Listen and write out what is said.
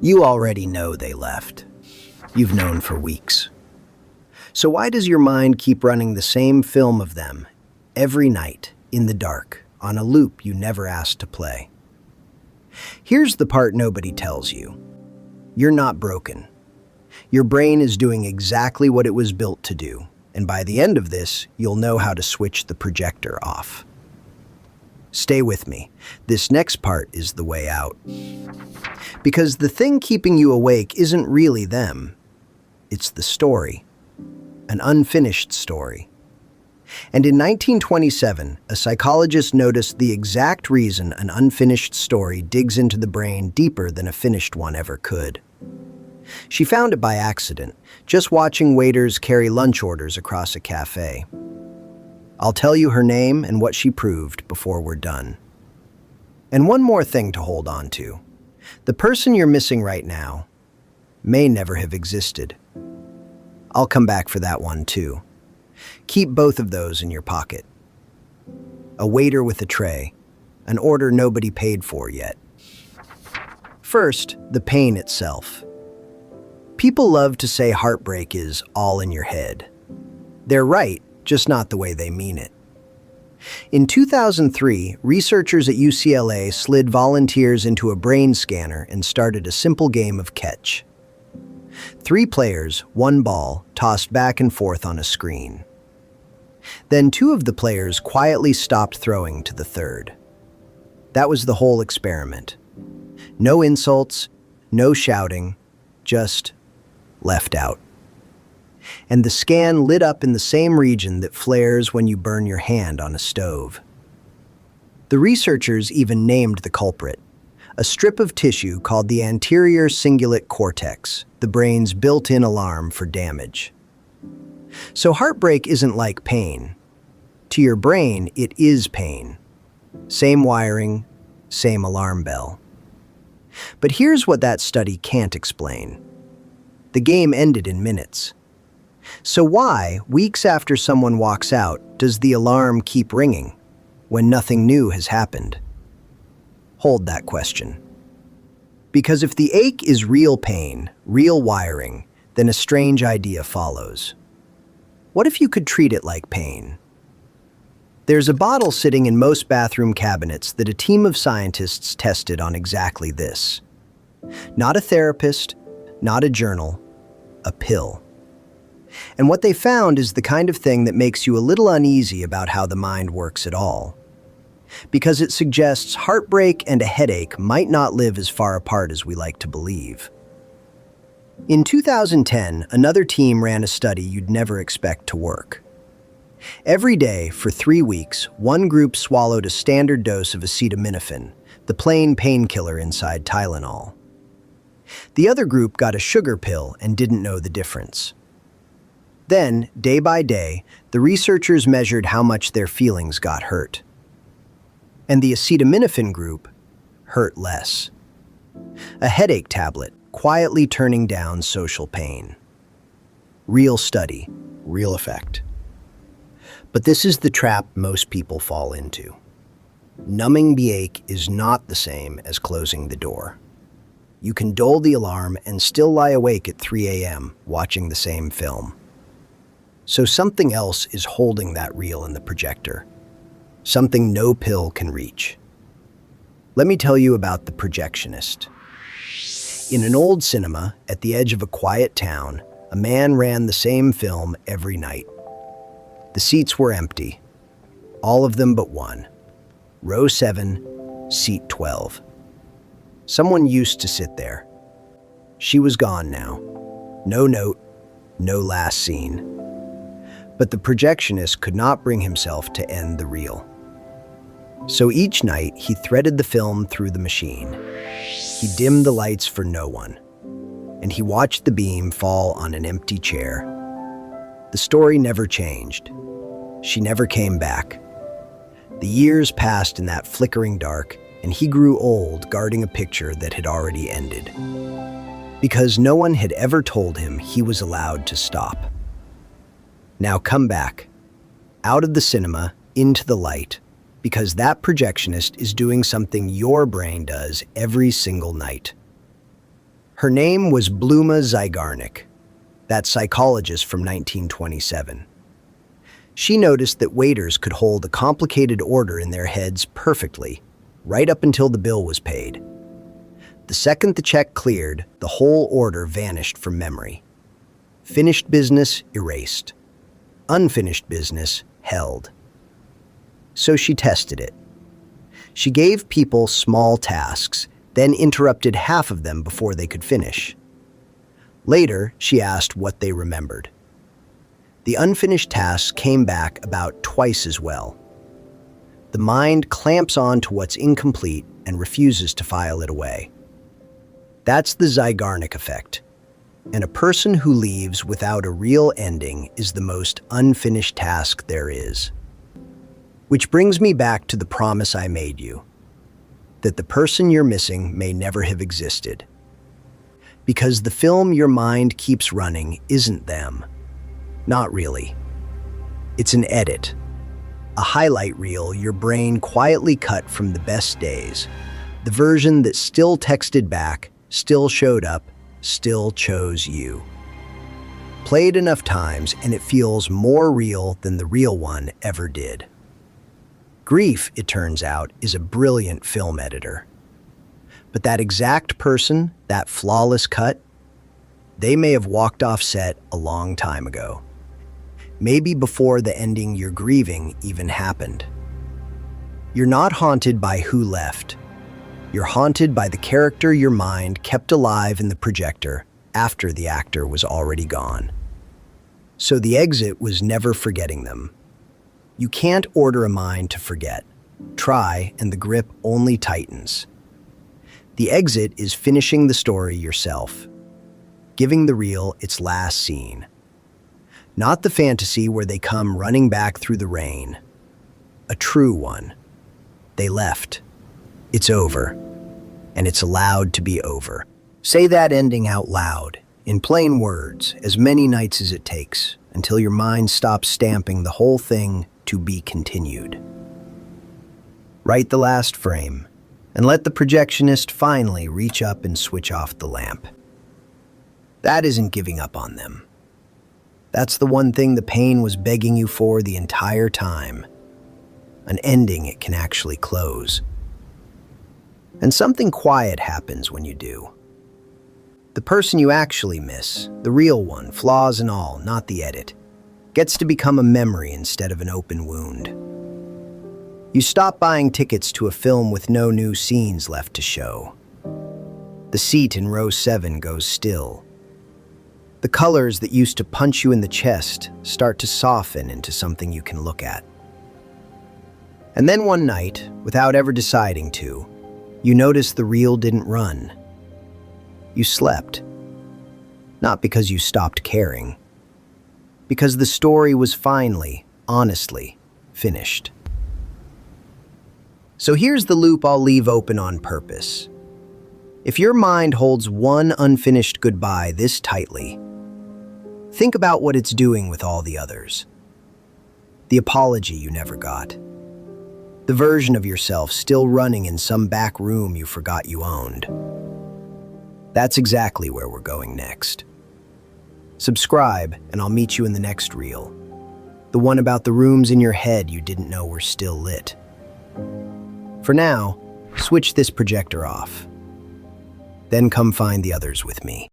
You already know they left. You've known for weeks. So why does your mind keep running the same film of them every night in the dark on a loop you never asked to play? Here's the part nobody tells you. You're not broken. Your brain is doing exactly what it was built to do, and by the end of this, you'll know how to switch the projector off. Stay with me. This next part is the way out. Because the thing keeping you awake isn't really them. It's the story. An unfinished story. And in 1927, a psychologist noticed the exact reason an unfinished story digs into the brain deeper than a finished one ever could. She found it by accident, just watching waiters carry lunch orders across a cafe. I'll tell you her name and what she proved before we're done. And one more thing to hold on to. The person you're missing right now may never have existed. I'll come back for that one too. Keep both of those in your pocket. A waiter with a tray, an order nobody paid for yet. First, the pain itself. People love to say heartbreak is all in your head. They're right, just not the way they mean it. In 2003, researchers at UCLA slid volunteers into a brain scanner and started a simple game of catch. 3 players, 1 ball, tossed back and forth on a screen. Then 2 of the players quietly stopped throwing to the third. That was the whole experiment. No insults, no shouting, just left out. And the scan lit up in the same region that flares when you burn your hand on a stove. The researchers even named the culprit, a strip of tissue called the anterior cingulate cortex, the brain's built-in alarm for damage. So heartbreak isn't like pain. To your brain, it is pain. Same wiring, same alarm bell. But here's what that study can't explain. The game ended in minutes. So why, weeks after someone walks out, does the alarm keep ringing when nothing new has happened? Hold that question. Because if the ache is real pain, real wiring, then a strange idea follows. What if you could treat it like pain? There's a bottle sitting in most bathroom cabinets that a team of scientists tested on exactly this. Not a therapist, not a journal, a pill. And what they found is the kind of thing that makes you a little uneasy about how the mind works at all. Because it suggests heartbreak and a headache might not live as far apart as we like to believe. In 2010, another team ran a study you'd never expect to work. Every day, for 3 weeks, one group swallowed a standard dose of acetaminophen, the plain painkiller inside Tylenol. The other group got a sugar pill and didn't know the difference. Then, day by day, the researchers measured how much their feelings got hurt. And the acetaminophen group hurt less. A headache tablet, quietly turning down social pain. Real study, real effect. But this is the trap most people fall into. Numbing the ache is not the same as closing the door. You can dull the alarm and still lie awake at 3 a.m. watching the same film. So something else is holding that reel in the projector. Something no pill can reach. Let me tell you about the projectionist. In an old cinema, at the edge of a quiet town, a man ran the same film every night. The seats were empty. All of them but one. Row 7, seat 12. Someone used to sit there. She was gone now. No note, no last scene. But the projectionist could not bring himself to end the reel. So each night, he threaded the film through the machine. He dimmed the lights for no one, and he watched the beam fall on an empty chair. The story never changed. She never came back. The years passed in that flickering dark, and he grew old guarding a picture that had already ended. Because no one had ever told him he was allowed to stop. Now come back, out of the cinema, into the light, because that projectionist is doing something your brain does every single night. Her name was Bluma Zeigarnik, that psychologist from 1927. She noticed that waiters could hold a complicated order in their heads perfectly, right up until the bill was paid. The second the check cleared, the whole order vanished from memory. Finished business erased. Unfinished business held. So she tested it. She gave people small tasks, then interrupted half of them before they could finish. Later, she asked what they remembered. The unfinished tasks came back about twice as well. The mind clamps on to what's incomplete and refuses to file it away. That's the Zeigarnik effect. And a person who leaves without a real ending is the most unfinished task there is. Which brings me back to the promise I made you, that the person you're missing may never have existed. Because the film your mind keeps running isn't them. Not really. It's an edit. A highlight reel your brain quietly cut from the best days. The version that still texted back, still showed up, still chose you. Play it enough times and it feels more real than the real one ever did. Grief, it turns out, is a brilliant film editor. But that exact person, that flawless cut, they may have walked off set a long time ago. Maybe before the ending you're grieving even happened. You're not haunted by who left. You're haunted by the character your mind kept alive in the projector after the actor was already gone. So the exit was never forgetting them. You can't order a mind to forget. Try, and the grip only tightens. The exit is finishing the story yourself, giving the reel its last scene. Not the fantasy where they come running back through the rain. A true one. They left. It's over. And it's allowed to be over. Say that ending out loud, in plain words, as many nights as it takes, until your mind stops stamping the whole thing to be continued. Write the last frame, and let the projectionist finally reach up and switch off the lamp. That isn't giving up on them. That's the one thing the pain was begging you for the entire time. An ending it can actually close. And something quiet happens when you do. The person you actually miss, the real one, flaws and all, not the edit, gets to become a memory instead of an open wound. You stop buying tickets to a film with no new scenes left to show. The seat in row 7 goes still. The colors that used to punch you in the chest start to soften into something you can look at. And then one night, without ever deciding to, you notice the reel didn't run. You slept. Not because you stopped caring. Because the story was finally, honestly, finished. So here's the loop I'll leave open on purpose. If your mind holds one unfinished goodbye this tightly, think about what it's doing with all the others. The apology you never got. The version of yourself still running in some back room you forgot you owned. That's exactly where we're going next. Subscribe, and I'll meet you in the next reel. The one about the rooms in your head you didn't know were still lit. For now, switch this projector off. Then come find the others with me.